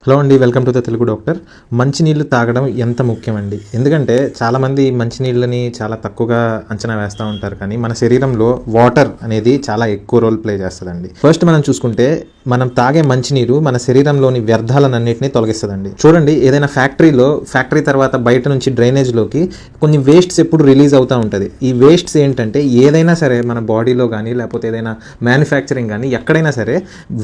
Hello అండి, welcome to the Telugu doctor. మంచినీళ్ళు తాగడం ఎంత ముఖ్యమండి. ఎందుకంటే చాలామంది మంచినీళ్ళని చాలా తక్కువగా అంచనా వేస్తూ ఉంటారు, కానీ మన శరీరంలో వాటర్ అనేది చాలా ఎక్కువ రోల్ ప్లే చేస్తుందండి. ఫస్ట్ మనం చూసుకుంటే మనం తాగే మంచినీరు మన శరీరంలోని వ్యర్థాలన్నింటినీ తొలగిస్తుందండి. చూడండి, ఏదైనా ఫ్యాక్టరీ తర్వాత బయట నుంచి డ్రైనేజ్లోకి కొన్ని వేస్ట్స్ ఎప్పుడు రిలీజ్ అవుతూ ఉంటుంది. ఈ వేస్ట్స్ ఏంటంటే ఏదైనా సరే మన బాడీలో కానీ లేకపోతే ఏదైనా మ్యానుఫ్యాక్చరింగ్ కానీ ఎక్కడైనా సరే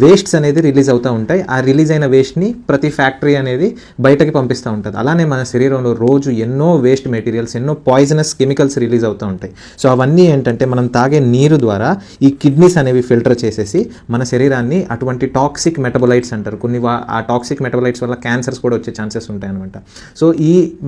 వేస్ట్స్ అనేది రిలీజ్ అవుతూ ఉంటాయి. ఆ రిలీజ్ అయిన వేస్ట్ని ప్రతి ఫ్యాక్టరీ అనేది బయటకి పంపిస్తూ ఉంటుంది. అలానే మన శరీరంలో రోజు ఎన్నో వేస్ట్ మెటీరియల్స్, ఎన్నో పాయిజనస్ కెమికల్స్ రిలీజ్ అవుతూ ఉంటాయి. సో అవన్నీ ఏంటంటే మనం తాగే నీరు ద్వారా ఈ కిడ్నీస్ అనేవి ఫిల్టర్ చేసేసి మన శరీరాన్ని అటువంటి టాక్సిక్ మెటబోలైట్స్ అంటారు. ఆ టాక్సిక్ మెటబోలైట్స్ వల్ల క్యాన్సర్స్ కూడా వచ్చే ఛాన్సెస్ ఉంటాయి అనమాట. సో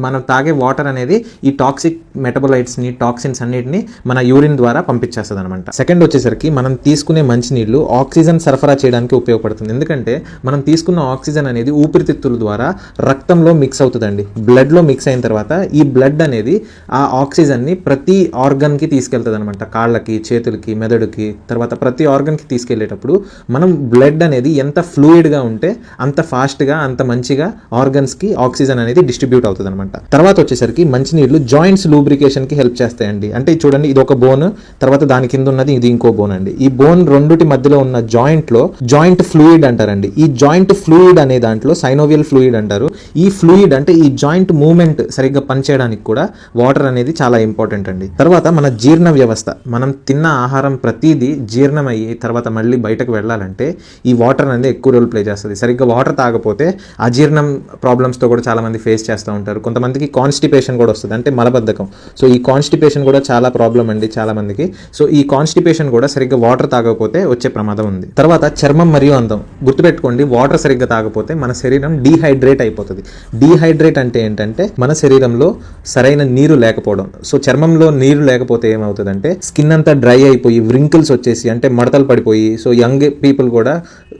మనం తాగే వాటర్ అనేది ఈ టాక్సిక్ మెటబోలైట్స్ని, టాక్సిన్స్ అన్నిటిని మన యూరిన్ ద్వారా పంపించేస్తుంది అనమాట. సెకండ్ వచ్చేసరికి మనం తీసుకునే మంచినీళ్ళు ఆక్సిజన్ సరఫరా చేయడానికి ఉపయోగపడుతుంది. ఎందుకంటే మనం తీసుకున్న ఆక్సిజన్ అనేది ఊపిరితిత్తుల ద్వారా రక్తంలో మిక్స్ అవుతుందండి. బ్లడ్లో మిక్స్ అయిన తర్వాత ఈ బ్లడ్ అనేది ఆ ఆక్సిజన్ని ప్రతి ఆర్గన్కి తీసుకెళ్తుంది అనమాట. కాళ్ళకి, చేతులకి, మెదడుకి, తర్వాత ప్రతి ఆర్గన్కి తీసుకెళ్లేటప్పుడు మనం బ్లడ్ అనేది ఎంత ఫ్లూయిడ్గా ఉంటే అంత ఫాస్ట్గా, అంత మంచిగా ఆర్గన్స్కి ఆక్సిజన్ అనేది డిస్ట్రిబ్యూట్ అవుతుంది అనమాట. తర్వాత వచ్చేసరికి మంచినీళ్ళు జాయింట్స్ లూబ్రికేషన్కి హెల్ప్ చేస్తాయండి. అంటే చూడండి, ఇది ఒక బోన్, తర్వాత దాని కింద ఉన్నది ఇది ఇంకో బోన్ అండి. ఈ బోన్ రెండుటి మధ్యలో ఉన్న జాయింట్లో జాయింట్ ఫ్లూయిడ్ అంటారండి. ఈ జాయింట్ ఫ్లూయిడ్ అనే దాంట్లో సైనోవియల్ ఫ్లూయిడ్ అంటారు. ఈ ఫ్లూయిడ్ అంటే ఈ జాయింట్ మూవ్మెంట్ సరిగ్గా పనిచేయడానికి కూడా వాటర్ అనేది చాలా ఇంపార్టెంట్ అండి. తర్వాత మన జీర్ణ వ్యవస్థ, మనం తిన్న ఆహారం ప్రతిదీ జీర్ణం అయ్యి తర్వాత మళ్ళీ బయటకు వెళ్ళాలంటే ఈ వాటర్ అనేది ఎక్కువ రోల్ ప్లే చేస్తుంది. సరిగ్గా వాటర్ తాగపోతే అజీర్ణం ప్రాబ్లమ్స్తో కూడా చాలామంది ఫేస్ చేస్తూ ఉంటారు. కొంతమందికి కాన్స్టిపేషన్ కూడా వస్తుంది, అంటే మలబద్ధకం. సో ఈ కాన్స్టిపేషన్ కూడా చాలా ప్రాబ్లం అండి చాలామందికి. సో ఈ కాన్స్టిపేషన్ కూడా సరిగ్గా వాటర్ తాగకపోతే వచ్చే ప్రమాదం ఉంది. తర్వాత చర్మం మరియు అందం, గుర్తుపెట్టుకోండి, వాటర్ సరిగ్గా తాగపోతే మన శరీరం డీహైడ్రేట్ అయిపోతుంది. డీహైడ్రేట్ అంటే ఏంటంటే మన శరీరంలో సరైన నీరు లేకపోవడం. సో చర్మంలో నీరు లేకపోతే ఏమవుతుందంటే స్కిన్ అంతా డ్రై అయిపోయి వ్రింకిల్స్ వచ్చేసి, అంటే మడతలు పడిపోయి, సో యంగ్ పీపుల్ కూడా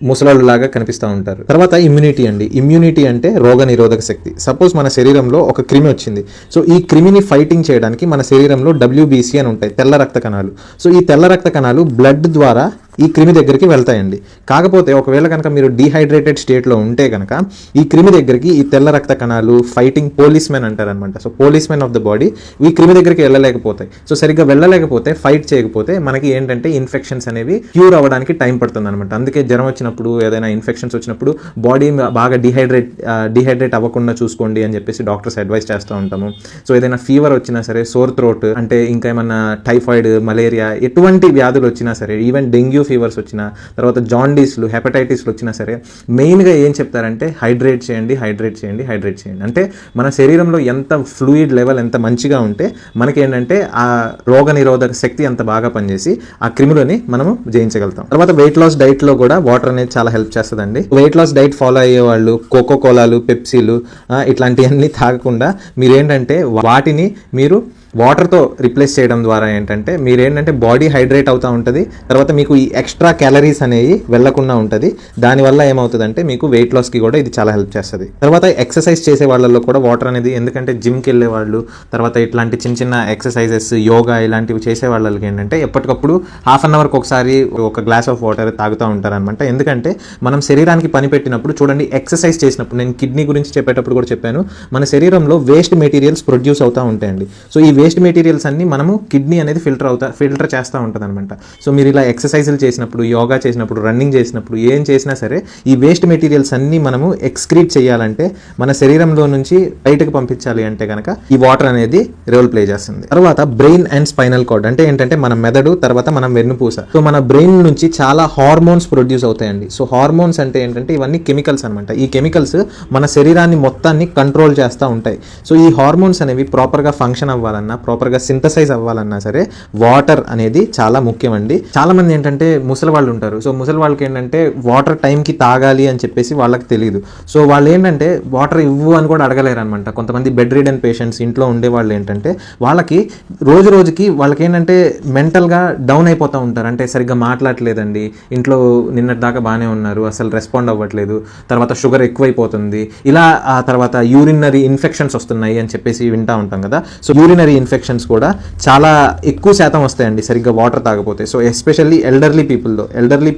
ముసలాళ్ళలాగా కనిపిస్తూ ఉంటారు. తర్వాత ఇమ్యూనిటీ అండి. ఇమ్యూనిటీ అంటే రోగ నిరోధక శక్తి. సపోజ్ మన శరీరంలో ఒక క్రిమి వచ్చింది. సో ఈ క్రిమిని ఫైటింగ్ చేయడానికి మన శరీరంలో WBC అని ఉంటాయి, తెల్ల రక్త కణాలు. సో ఈ తెల్ల రక్త కణాలు బ్లడ్ ద్వారా ఈ క్రిమి దగ్గరికి వెళ్తాయండి. కాకపోతే ఒకవేళ కనుక మీరు డీహైడ్రేటెడ్ స్టేట్లో ఉంటే కనుక ఈ క్రిమి దగ్గరికి ఈ తెల్ల రక్త కణాలు ఫైటింగ్ పోలీస్మెన్ అంటారనమాట. So policemen of the body ఈ క్రిమి దగ్గరికి వెళ్ళలేకపోతాయి. సో సరిగ్గా వెళ్ళలేకపోతే, ఫైట్ చేయకపోతే మనకి ఏంటంటే ఇన్ఫెక్షన్స్ అనేవి క్యూర్ అవ్వడానికి టైం పడుతుంది అనమాట. అందుకే జ్వరం వచ్చినప్పుడు, ఏదైనా ఇన్ఫెక్షన్స్ వచ్చినప్పుడు బాడీ బాగా డీహైడ్రేట్ అవ్వకుండా చూసుకోండి అని చెప్పేసి డాక్టర్స్ అడ్వైస్ చేస్తూ ఉంటాము. సో ఏదైనా ఫీవర్ వచ్చినా సరే, సోర్ థ్రోట్ అంటే ఇంకా ఏమన్నా టైఫాయిడ్, మలేరియా, ఎటువంటి వ్యాధులు వచ్చినా సరే, ఈవెన్ డెంగ్యూ ఫీవర్స్ వచ్చినా, తర్వాత జాండీస్లు, హెపటైటిస్లు వచ్చినా సరే, మెయిన్గా ఏం చెప్తారంటే హైడ్రేట్ చేయండి. అంటే మన శరీరంలో ఎంత ఫ్లూయిడ్ లెవెల్ ఎంత మంచిగా ఉంటే మనకి ఏంటంటే ఆ రోగ నిరోధక శక్తి అంత బాగా పనిచేసి ఆ క్రిములని మనము జయించగలుగుతాం. తర్వాత వెయిట్ లాస్ డైట్లో కూడా వాటర్ అనేది చాలా హెల్ప్ చేస్తుందండి. వెయిట్ లాస్ డైట్ ఫాలో అయ్యే వాళ్ళు కోకో కోలాలు, పెప్సీలు ఇట్లాంటివన్నీ తాగకుండా మీరేంటంటే వాటిని మీరు వాటర్తో రిప్లేస్ చేయడం ద్వారా ఏంటంటే మీరేంటంటే బాడీ హైడ్రేట్ అవుతూ ఉంటుంది. తర్వాత మీకు ఈ ఎక్స్ట్రా క్యాలరీస్ అనేవి వెళ్లకుండా ఉంటుంది. దానివల్ల ఏమవుతుందంటే మీకు వెయిట్ లాస్కి కూడా ఇది చాలా హెల్ప్ చేస్తుంది. తర్వాత ఎక్సర్సైజ్ చేసే వాళ్ళల్లో కూడా వాటర్ అనేది, ఎందుకంటే జిమ్కి వెళ్ళే వాళ్ళు, తర్వాత ఇట్లాంటి చిన్న చిన్న ఎక్సర్సైజెస్, యోగా ఇలాంటివి చేసే వాళ్ళకి ఏంటంటే ఎప్పటికప్పుడు హాఫ్ అన్ అవర్కి ఒకసారి ఒక గ్లాస్ ఆఫ్ వాటర్ తాగుతూ ఉంటారనమాట. ఎందుకంటే మనం శరీరానికి పని పెట్టినప్పుడు, చూడండి, ఎక్సర్సైజ్ చేసినప్పుడు, నేను కిడ్నీ గురించి చెప్పేటప్పుడు కూడా చెప్పాను, మన శరీరంలో వేస్ట్ మెటీరియల్స్ ప్రొడ్యూస్ అవుతూ ఉంటాయండి. సో ఈ వేస్ట్ మెటీరియల్స్ అన్ని మనము కిడ్నీ అనేది ఫిల్టర్ చేస్తూ ఉంటుంది అనమాట. సో మీరు ఇలా ఎక్సర్సైజులు చేసినప్పుడు, యోగా చేసినప్పుడు, రన్నింగ్ చేసినప్పుడు, ఏం చేసినా సరే ఈ వేస్ట్ మెటీరియల్స్ అన్ని మనము ఎక్స్క్రీట్ చేయాలంటే, మన శరీరంలో నుంచి బయటకు పంపించాలి అంటే కనుక ఈ వాటర్ అనేది రోల్ ప్లే చేస్తుంది. తర్వాత బ్రెయిన్ అండ్ స్పైనల్ కార్డ్ అంటే ఏంటంటే మన మెదడు, తర్వాత మన వెన్నుపూస. సో మన బ్రెయిన్ నుంచి చాలా హార్మోన్స్ ప్రొడ్యూస్ అవుతాయండి. సో హార్మోన్స్ అంటే ఏంటంటే ఇవన్నీ కెమికల్స్ అనమాట. ఈ కెమికల్స్ మన శరీరాన్ని మొత్తాన్ని కంట్రోల్ చేస్తూ ఉంటాయి. సో ఈ హార్మోన్స్ అనేవి ప్రాపర్గా ఫంక్షన్ అవ్వాలన్నా, ప్రాపర్గా సింథసైజ్ అవ్వాలన్నా సరే వాటర్ అనేది చాలా ముఖ్యమండి. చాలా మంది ఏంటంటే ముసలి వాళ్ళు ఉంటారు. సో ముసలి వాళ్ళకి ఏంటంటే వాటర్ టైంకి తాగాలి అని చెప్పేసి వాళ్ళకి తెలియదు. సో వాళ్ళు ఏంటంటే వాటర్ ఇవ్వు అని కూడా అడగలేరు అనమాట. కొంతమంది బెడ్ రిడెన్ పేషెంట్స్ ఇంట్లో ఉండే వాళ్ళు ఏంటంటే వాళ్ళకి రోజుకి వాళ్ళకి ఏంటంటే మెంటల్గా డౌన్ అయిపోతూ ఉంటారు. అంటే సరిగ్గా మాట్లాడలేదండి, ఇంట్లో నిన్నటి దాకా బాగానే ఉన్నారు, అసలు రెస్పాండ్ అవ్వట్లేదు, తర్వాత షుగర్ ఎక్కువైపోతుంది, ఇలా ఆ తర్వాత యూరినరీ ఇన్ఫెక్షన్స్ వస్తున్నాయి అని చెప్పేసి వింటూ ఉంటాం కదా. సో యూరినరీ యూరినరీ ఇన్ఫెక్షన్స్ కూడా చాలా ఎక్కువ శాతం వస్తాయండి సరిగ్గా వాటర్ తాగపోతే. సో ఎస్పెషల్లీ ఎల్డర్లీ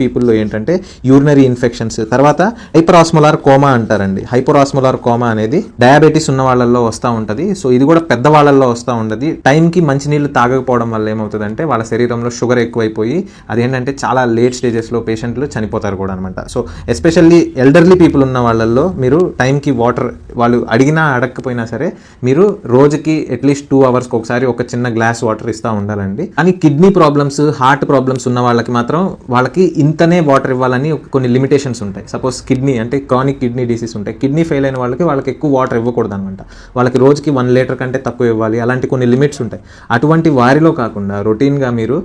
పీపుల్లో ఏంటంటే యూరినరీ ఇన్ఫెక్షన్స్, తర్వాత హైపరాస్మోలార్ కోమా అంటారండి. హైపరాస్మోలార్ కోమా అనేది డయాబెటీస్ ఉన్న వాళ్ళల్లో వస్తూ ఉంటుంది. సో ఇది కూడా పెద్దవాళ్ళల్లో వస్తూ ఉంటుంది. టైంకి మంచినీళ్ళు తాగకపోవడం వల్ల ఏమవుతుందంటే వాళ్ళ శరీరంలో షుగర్ ఎక్కువైపోయి అదేంటంటే చాలా లేట్ స్టేజెస్లో పేషెంట్లు చనిపోతారు కూడా అనమాట. సో ఎస్పెషల్లీ ఎల్డర్లీ పీపుల్ ఉన్న వాళ్ళల్లో మీరు టైంకి వాటర్ వాళ్ళు అడిగినా అడగకపోయినా సరే మీరు రోజుకి అట్లీస్ట్ 2 hours ఒకసారి ఒక చిన్న గ్లాస్ వాటర్ ఇస్తూ ఉండాలండి. కానీ కిడ్నీ ప్రాబ్లమ్స్, హార్ట్ ప్రాబ్లమ్స్ ఉన్న వాళ్ళకి మాత్రం వాళ్ళకి ఇంతనే వాటర్ ఇవ్వాలని కొన్ని లిమిటేషన్స్ ఉంటాయి. సపోజ్ కిడ్నీ అంటే క్రానిక్ కిడ్నీ డిసీజ్ ఉంటాయి. కిడ్నీ ఫెయిల్ అయిన వాళ్ళకి ఎక్కువ వాటర్ ఇవ్వకూడదు అనమాట. వాళ్ళకి రోజుకి 1 లీటర్ కంటే తక్కువ ఇవ్వాలి. అలాంటి కొన్ని లిమిట్స్ ఉంటాయి. అటువంటి వారిలో కాకుండా రొటీన్గా మీరు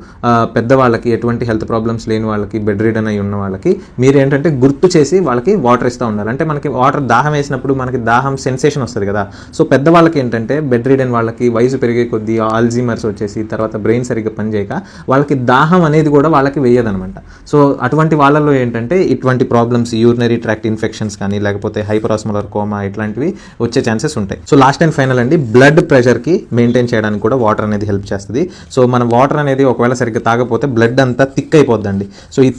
పెద్దవాళ్ళకి, ఎటువంటి హెల్త్ ప్రాబ్లమ్స్ లేని వాళ్ళకి, బెడ్ రిడన్ అయి ఉన్న వాళ్ళకి మీరు ఏంటంటే గుర్తు చేసి వాళ్ళకి వాటర్ ఇస్తూ ఉండాలి. అంటే మనకి వాటర్ దాహం వేసినప్పుడు మనకి దాహం సెన్సేషన్ వస్తుంది కదా. సో పెద్దవాళ్ళకి ఏంటంటే బెడ్ రిడన్ వాళ్ళకి వయసు పెరిగే కొద్దీ ఆల్జీమర్స్ వచ్చేసి తర్వాత బ్రెయిన్ సరిగ్గా పనిచేయక వాళ్ళకి దాహం అనేది కూడా వాళ్ళకి వేయదనమాట. సో అటువంటి వాళ్ళలో ఏంటంటే ఇటువంటి ప్రాబ్లమ్స్, యూరినరీ ట్రాక్ట్ ఇన్ఫెక్షన్స్ కానీ లేకపోతే హైపరాస్మోలార్ కోమా ఇట్లాంటివి వచ్చే ఛాన్సెస్ ఉంటాయి. సో లాస్ట్ అండ్ ఫైనల్ అండి, బ్లడ్ ప్రెషర్కి మెయింటైన్ చేయడానికి కూడా వాటర్ అనేది హెల్ప్ చేస్తుంది. సో మనం వాటర్ అనేది ఒకవేళ సరిగ్గా తాగకపోతే బ్లడ్ అంతా థిక్ అయిపోద్దండి. సో ఈ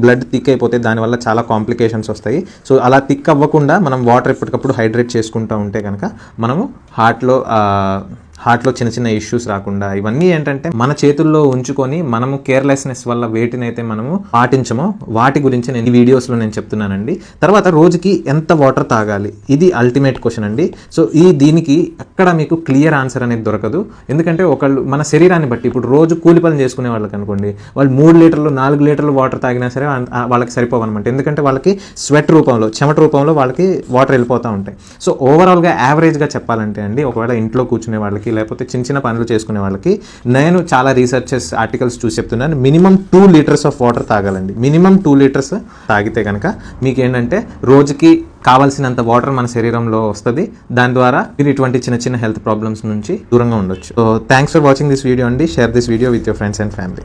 బ్లడ్ థిక్ అయిపోతే దానివల్ల చాలా కాంప్లికేషన్స్ వస్తాయి. సో అలా థిక్ అవ్వకుండా మనం వాటర్ ఎప్పటికప్పుడు హైడ్రేట్ చేసుకుంటూ ఉంటే కనుక మనము హార్ట్లో చిన్న చిన్న ఇష్యూస్ రాకుండా, ఇవన్నీ ఏంటంటే మన చేతుల్లో ఉంచుకొని మనము కేర్లెస్నెస్ వల్ల వేటినైతే మనము పాటించమో వాటి గురించి నేను ఈ వీడియోస్లో నేను చెప్తున్నానండి. తర్వాత రోజుకి ఎంత వాటర్ తాగాలి, ఇది అల్టిమేట్ క్వశ్చన్ అండి. సో దీనికి ఎక్కడ మీకు క్లియర్ ఆన్సర్ అనేది దొరకదు. ఎందుకంటే ఒకళ్ళు మన శరీరాన్ని బట్టి, ఇప్పుడు రోజు కూలి పని చేసుకునే వాళ్ళకి అనుకోండి, వాళ్ళు 3 లీటర్లు 4 లీటర్లు వాటర్ తాగినా సరే వాళ్ళకి సరిపోవన్నమాట. ఎందుకంటే వాళ్ళకి స్వెట్ రూపంలో, చెమట రూపంలో వాళ్ళకి వాటర్ వెళ్ళిపోతూ ఉంటాయి. సో ఓవరాల్గా యావరేజ్గా చెప్పాలంటే అండి, ఒకవేళ ఇంట్లో కూర్చునే వాళ్ళకి లేకపోతే చిన్న చిన్న పనులు చేసుకునే వాళ్ళకి నేను చాలా రీసెర్చెస్ ఆర్టికల్స్ చూసి చెప్తున్నాను, మినిమం 2 లీటర్స్ ఆఫ్ వాటర్ తాగాలండి. మినిమం 2 లీటర్స్ తాగితే కనుక మీకు ఏంటంటే రోజుకి కావాల్సినంత వాటర్ మన శరీరంలో వస్తుంది. దాని ద్వారా మీరు ఇటువంటి చిన్న చిన్న హెల్త్ ప్రాబ్లమ్స్ నుంచి దూరంగా ఉండొచ్చు. So thanks for watching this video అండి. Share this video with your friends and family.